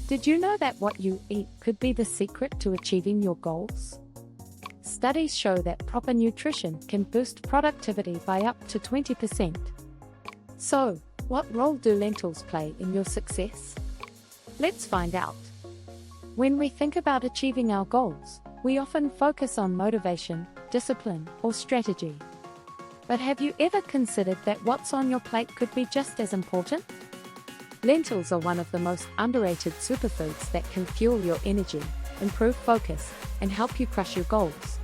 Did you know that what you eat could be the secret to achieving your goals? Studies show that proper nutrition can boost productivity by up to 20%. So, what role do lentils play in your success? Let's find out. When we think about achieving our goals, we often focus on motivation, discipline, or strategy. But have you ever considered that what's on your plate could be just as important? Lentils are one of the most underrated superfoods that can fuel your energy, improve focus, and help you crush your goals.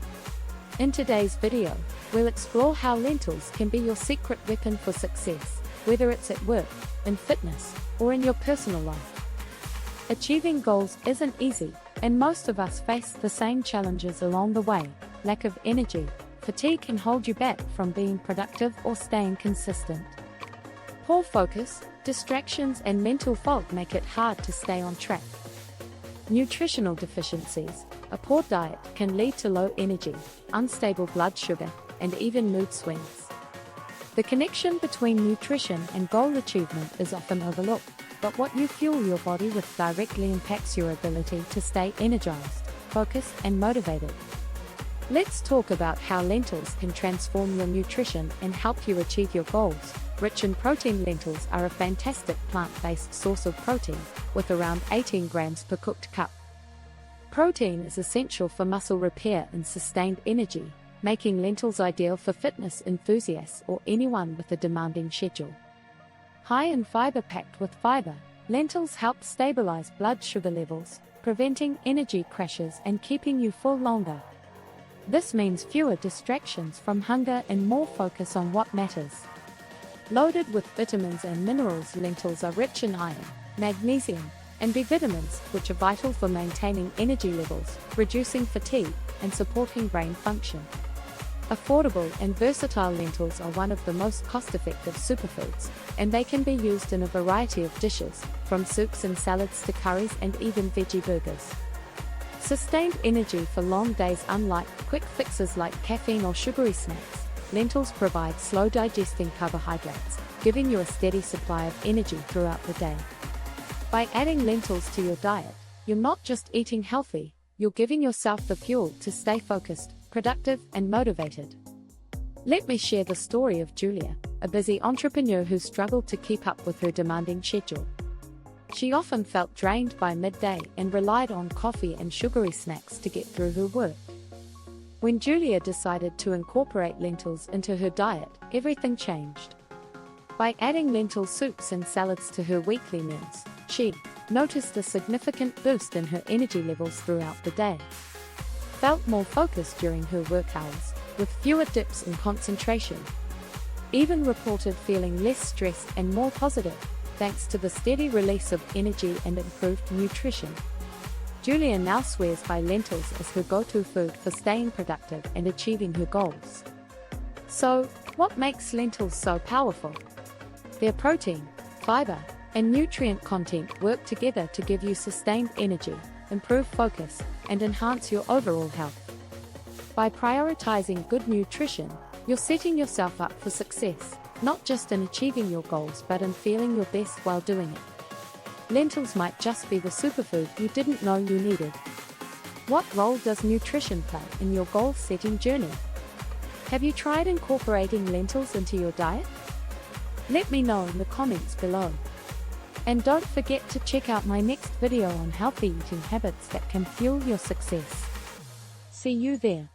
In today's video, we'll explore how lentils can be your secret weapon for success, whether it's at work, in fitness, or in your personal life. Achieving goals isn't easy, and most of us face the same challenges along the way. Lack of energy, fatigue can hold you back from being productive or staying consistent. Poor focus, distractions, and mental fog make it hard to stay on track. Nutritional deficiencies, a poor diet can lead to low energy, unstable blood sugar, and even mood swings. The connection between nutrition and goal achievement is often overlooked, but what you fuel your body with directly impacts your ability to stay energized, focused, and motivated. Let's talk about how lentils can transform your nutrition and help you achieve your goals. Rich in protein, lentils are a fantastic plant-based source of protein, with around 18 grams per cooked cup. Protein is essential for muscle repair and sustained energy, making lentils ideal for fitness enthusiasts or anyone with a demanding schedule. High in fiber, packed with fiber, lentils help stabilize blood sugar levels, preventing energy crashes and keeping you full longer. This means fewer distractions from hunger and more focus on what matters. Loaded with vitamins and minerals, lentils are rich in iron, magnesium, and B vitamins, which are vital for maintaining energy levels, reducing fatigue, and supporting brain function. Affordable and versatile, lentils are one of the most cost-effective superfoods, and they can be used in a variety of dishes, from soups and salads to curries and even veggie burgers. Sustained energy for long days. Unlike quick fixes like caffeine or sugary snacks, lentils provide slow-digesting carbohydrates, giving you a steady supply of energy throughout the day. By adding lentils to your diet, you're not just eating healthy, you're giving yourself the fuel to stay focused, productive, and motivated. Let me share the story of Julia, a busy entrepreneur who struggled to keep up with her demanding schedule. She often felt drained by midday and relied on coffee and sugary snacks to get through her work. When Julia decided to incorporate lentils into her diet, everything changed. By adding lentil soups and salads to her weekly meals, she noticed a significant boost in her energy levels throughout the day. Felt more focused during her work hours, with fewer dips in concentration. Even reported feeling less stressed and more positive, thanks to the steady release of energy and improved nutrition. Julia now swears by lentils as her go-to food for staying productive and achieving her goals. So, what makes lentils so powerful? Their protein, fiber, and nutrient content work together to give you sustained energy, improve focus, and enhance your overall health. By prioritizing good nutrition, you're setting yourself up for success, not just in achieving your goals but in feeling your best while doing it. Lentils might just be the superfood you didn't know you needed. What role does nutrition play in your goal-setting journey? Have you tried incorporating lentils into your diet? Let me know in the comments below. And don't forget to check out my next video on healthy eating habits that can fuel your success. See you there.